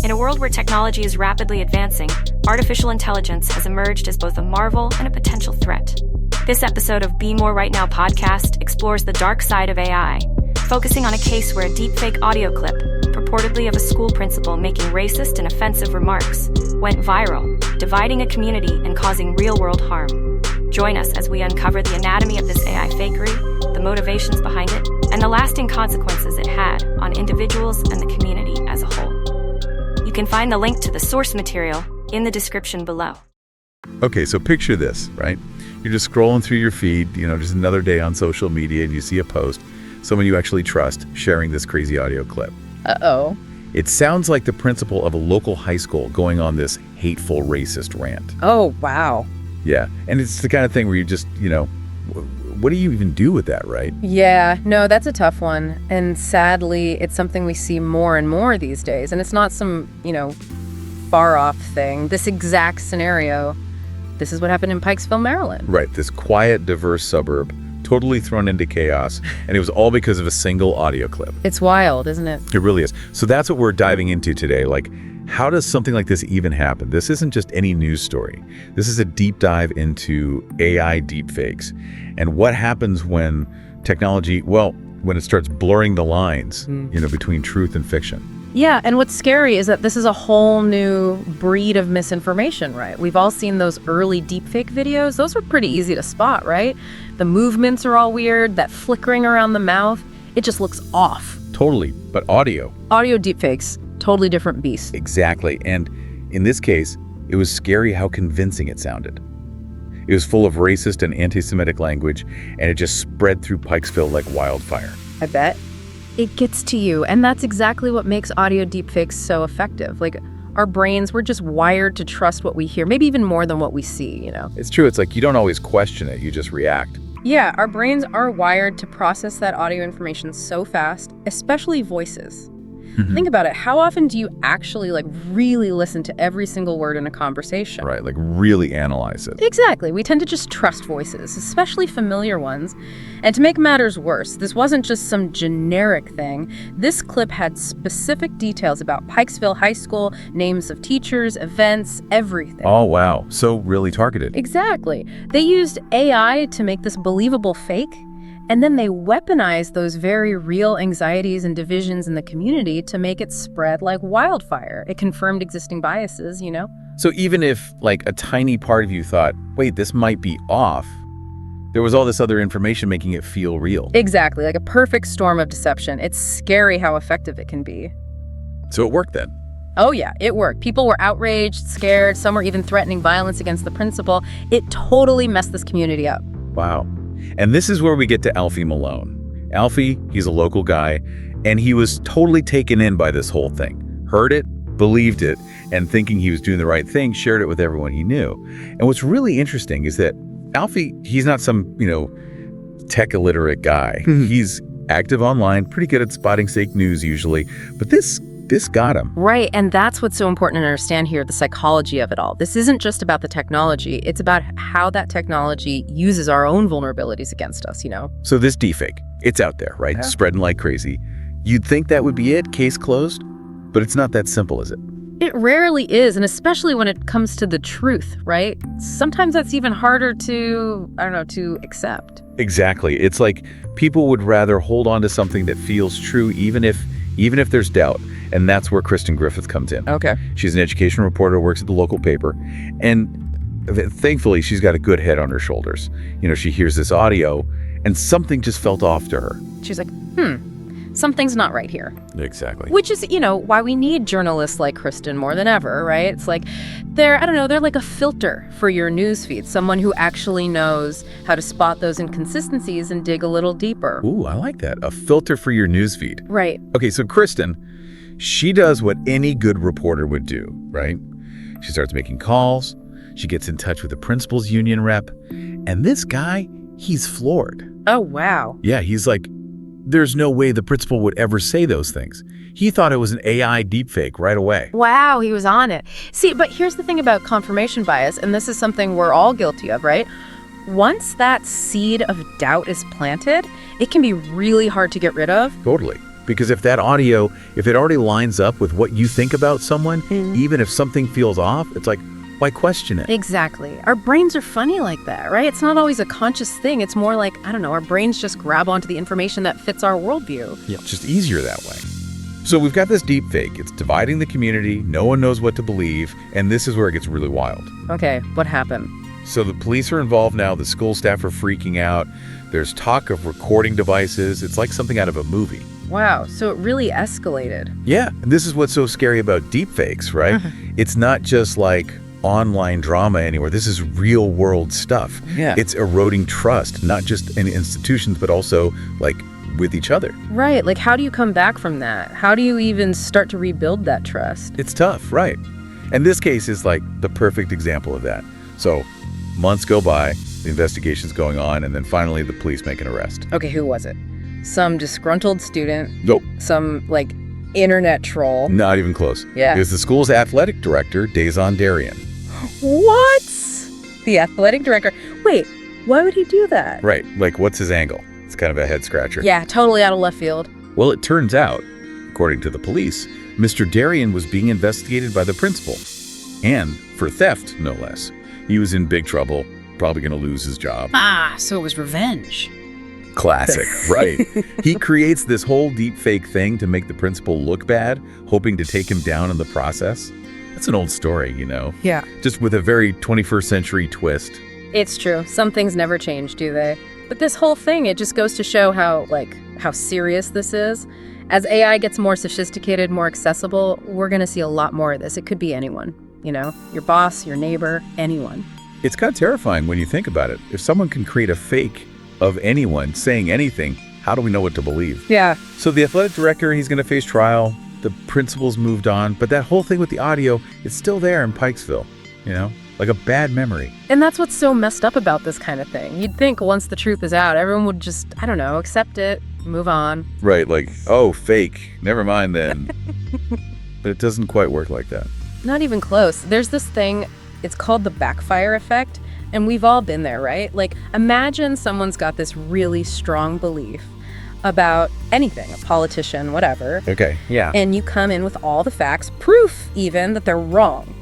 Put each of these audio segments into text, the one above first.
In a world where technology is rapidly advancing, artificial intelligence has emerged as both a marvel and a potential threat. This episode of Be More Right Now podcast explores the dark side of AI, focusing on a case where a deepfake audio clip, purportedly of a school principal making racist and offensive remarks, went viral, dividing a community and causing real-world harm. Join us as we uncover the anatomy of this AI fakery, the motivations behind it, and the lasting consequences it had on individuals and the community as a whole. You can find the link to the source material in the description below. Okay, so picture this, right? You're just scrolling through your feed, just another day on social media, and you see a post, someone you actually trust sharing this crazy audio clip. Uh-oh. It sounds like the principal of a local high school going on this hateful racist rant. Oh, wow. Yeah, and it's the kind of thing where you just, what do you even do with that, right? Yeah, no, that's a tough one. And sadly, it's something we see more and more these days. And it's not some, far off thing. This exact scenario, this is what happened in Pikesville, Maryland. Right, this quiet, diverse suburb, totally thrown into chaos, and it was all because of a single audio clip. It's wild, isn't it? It really is. So that's what we're diving into today. How does something like this even happen? This isn't just any news story. This is a deep dive into AI deepfakes and what happens when technology, when it starts blurring the lines, between truth and fiction. Yeah, and what's scary is that this is a whole new breed of misinformation, right? We've all seen those early deepfake videos. Those were pretty easy to spot, right? The movements are all weird, that flickering around the mouth, it just looks off. Totally, but audio deepfakes, totally different beast. Exactly, and in this case, it was scary how convincing it sounded. It was full of racist and anti-Semitic language, and it just spread through Pikesville like wildfire. I bet. It gets to you, and that's exactly what makes audio deepfakes so effective. Our brains, we're just wired to trust what we hear, maybe even more than what we see, It's true, it's like you don't always question it, you just react. Yeah, our brains are wired to process that audio information so fast, especially voices. Think about it. How often do you actually really listen to every single word in a conversation? Right, really analyze it. Exactly. We tend to just trust voices, especially familiar ones. And to make matters worse, this wasn't just some generic thing. This clip had specific details about Pikesville High School, names of teachers, events, everything. Oh, wow. So really targeted. Exactly. They used AI to make this believable fake. And then they weaponized those very real anxieties and divisions in the community to make it spread like wildfire. It confirmed existing biases, So even if, a tiny part of you thought, wait, this might be off, there was all this other information making it feel real. Exactly, like a perfect storm of deception. It's scary how effective it can be. So it worked then? Oh yeah, it worked. People were outraged, scared, some were even threatening violence against the principal. It totally messed this community up. Wow. And this is where we get to Alfie Malone. Alfie, he's a local guy, and he was totally taken in by this whole thing. Heard it, believed it, and thinking he was doing the right thing, shared it with everyone he knew. And what's really interesting is that Alfie, he's not some, tech illiterate guy. He's active online, pretty good at spotting fake news usually, but this got him. Right, and that's what's so important to understand here, the psychology of it all. This isn't just about the technology, it's about how that technology uses our own vulnerabilities against us, So this deepfake, it's out there, right? Yeah. Spreading like crazy. You'd think that would be it, case closed, but it's not that simple, is it? It rarely is, and especially when it comes to the truth, right? Sometimes that's even harder to accept. Exactly. It's like people would rather hold on to something that feels true even if there's doubt. And that's where Kristen Griffith comes in. Okay. She's an education reporter, works at the local paper, and thankfully she's got a good head on her shoulders. She hears this audio and something just felt off to her. She's like, something's not right here. Exactly. Which is, why we need journalists like Kristen more than ever, right? It's like they're like a filter for your news feed, someone who actually knows how to spot those inconsistencies and dig a little deeper. Ooh, I like that. A filter for your news feed. Right. Okay, so Kristen, she does what any good reporter would do, right? She starts making calls. She gets in touch with the principal's union rep. And this guy, he's floored. Oh, wow. Yeah, he's like, there's no way the principal would ever say those things. He thought it was an AI deepfake right away. Wow, he was on it. See, but here's the thing about confirmation bias, and this is something we're all guilty of, right? Once that seed of doubt is planted, it can be really hard to get rid of. Totally. Because if that audio, if it already lines up with what you think about someone, even if something feels off, it's like, why question it? Exactly. Our brains are funny like that, right? It's not always a conscious thing. It's more like, I don't know, our brains just grab onto the information that fits our worldview. Yeah, it's just easier that way. So we've got this deepfake. It's dividing the community. No one knows what to believe. And this is where it gets really wild. Okay, what happened? So the police are involved now. The school staff are freaking out. There's talk of recording devices. It's like something out of a movie. Wow, so it really escalated. Yeah, and this is what's so scary about deepfakes, right? It's not just like online drama anymore. This is real world stuff. Yeah. It's eroding trust, not just in institutions, but also like with each other. Right, like how do you come back from that? How do you even start to rebuild that trust? It's tough, right? And this case is like the perfect example of that. So months go by, the investigation's going on, and then finally the police make an arrest. Okay, who was it? Some disgruntled student? Nope. Some, like, internet troll? Not even close. Yeah. It was the school's athletic director, Darian. What? The athletic director? Wait, why would he do that? Right, like what's his angle? It's kind of a head scratcher. Yeah, totally out of left field. Well, it turns out, according to the police, Mr. Darian was being investigated by the principal. And for theft, no less. He was in big trouble, probably going to lose his job. Ah, so it was revenge. Classic, right? He creates this whole deepfake thing to make the principal look bad, hoping to take him down in the process. That's an old story, you know? Yeah. Just with a very 21st century twist. It's true. Some things never change, do they? But this whole thing, it just goes to show how serious this is. As AI gets more sophisticated, more accessible, we're going to see a lot more of this. It could be anyone, you know? Your boss, your neighbor, anyone. It's kind of terrifying when you think about it. If someone can create a fake of anyone saying anything, how do we know what to believe? Yeah. So the athletic director, he's going to face trial. The principal's moved on. But that whole thing with the audio, it's still there in Pikesville, you know? Like a bad memory. And that's what's so messed up about this kind of thing. You'd think once the truth is out, everyone would just, I don't know, accept it, move on. Right, like, oh, fake. Never mind then. But it doesn't quite work like that. Not even close. There's this thing, it's called the backfire effect, and we've all been there, right? Like, imagine someone's got this really strong belief about anything, a politician, whatever. Okay, yeah. And you come in with all the facts, proof even that they're wrong.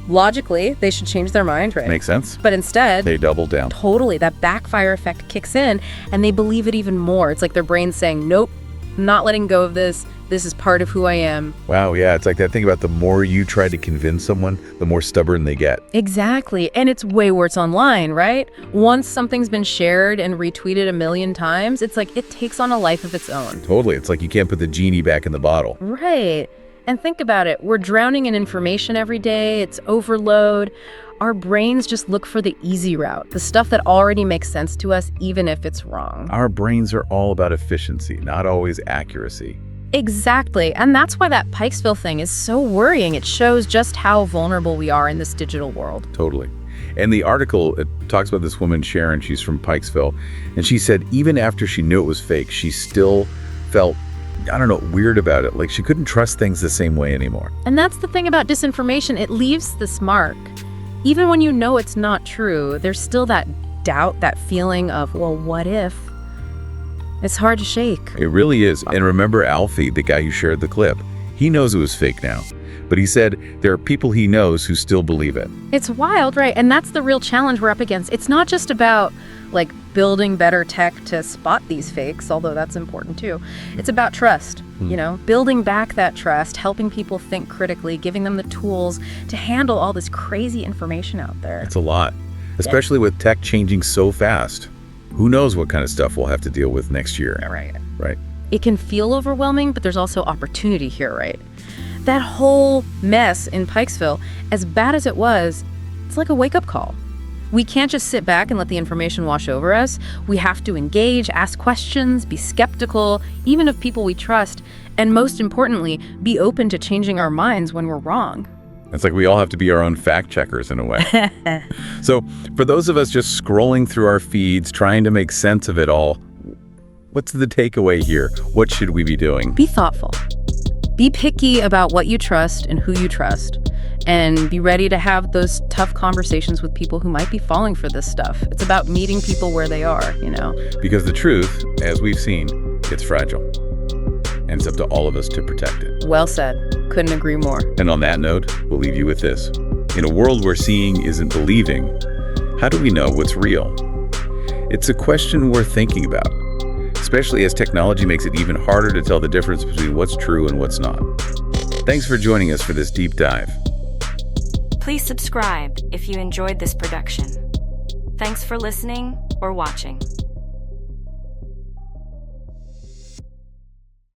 Logically, they should change their mind, right? Makes sense. But instead, They double down. totally, that backfire effect kicks in, and they believe it even more. It's like their brain's saying, nope, not letting go of this. This is part of who I am. Wow, yeah, it's like that thing about the more you try to convince someone, the more stubborn they get. Exactly. And it's way worse online, right? Once something's been shared and retweeted a million times, it's like it takes on a life of its own. Totally, it's like you can't put the genie back in the bottle. Right. And think about it. We're drowning in information every day. It's overload. Our brains just look for the easy route, the stuff that already makes sense to us, even if it's wrong. Our brains are all about efficiency, not always accuracy. Exactly. And that's why that Pikesville thing is so worrying. It shows just how vulnerable we are in this digital world. Totally. And the article, it talks about this woman, Sharon, she's from Pikesville, and she said even after she knew it was fake, she still felt, I don't know, weird about it. Like she couldn't trust things the same way anymore. And that's the thing about disinformation. It leaves this mark. Even when you know it's not true, there's still that doubt, that feeling of, well, what if? It's hard to shake. It really is. And remember Alfie, the guy who shared the clip, he knows it was fake now. But he said there are people he knows who still believe it. It's wild, right? And that's the real challenge we're up against. It's not just about like building better tech to spot these fakes, although that's important too. It's about trust, you know, building back that trust, helping people think critically, giving them the tools to handle all this crazy information out there. It's a lot, especially with tech changing so fast. Who knows what kind of stuff we'll have to deal with next year. Right. It can feel overwhelming, but there's also opportunity here, right? That whole mess in Pikesville, as bad as it was, it's like a wake-up call. We can't just sit back and let the information wash over us. We have to engage, ask questions, be skeptical, even of people we trust, and most importantly, be open to changing our minds when we're wrong. It's like we all have to be our own fact checkers in a way. So for those of us just scrolling through our feeds, trying to make sense of it all, what's the takeaway here? What should we be doing? Be thoughtful. Be picky about what you trust and who you trust. And be ready to have those tough conversations with people who might be falling for this stuff. It's about meeting people where they are, you know? Because the truth, as we've seen, it's fragile. and it's up to all of us to protect it. Well said. Couldn't agree more. And on that note, we'll leave you with this. In a world where seeing isn't believing, how do we know what's real? It's a question worth thinking about, especially as technology makes it even harder to tell the difference between what's true and what's not. Thanks for joining us for this deep dive. Please subscribe if you enjoyed this production. Thanks for listening or watching.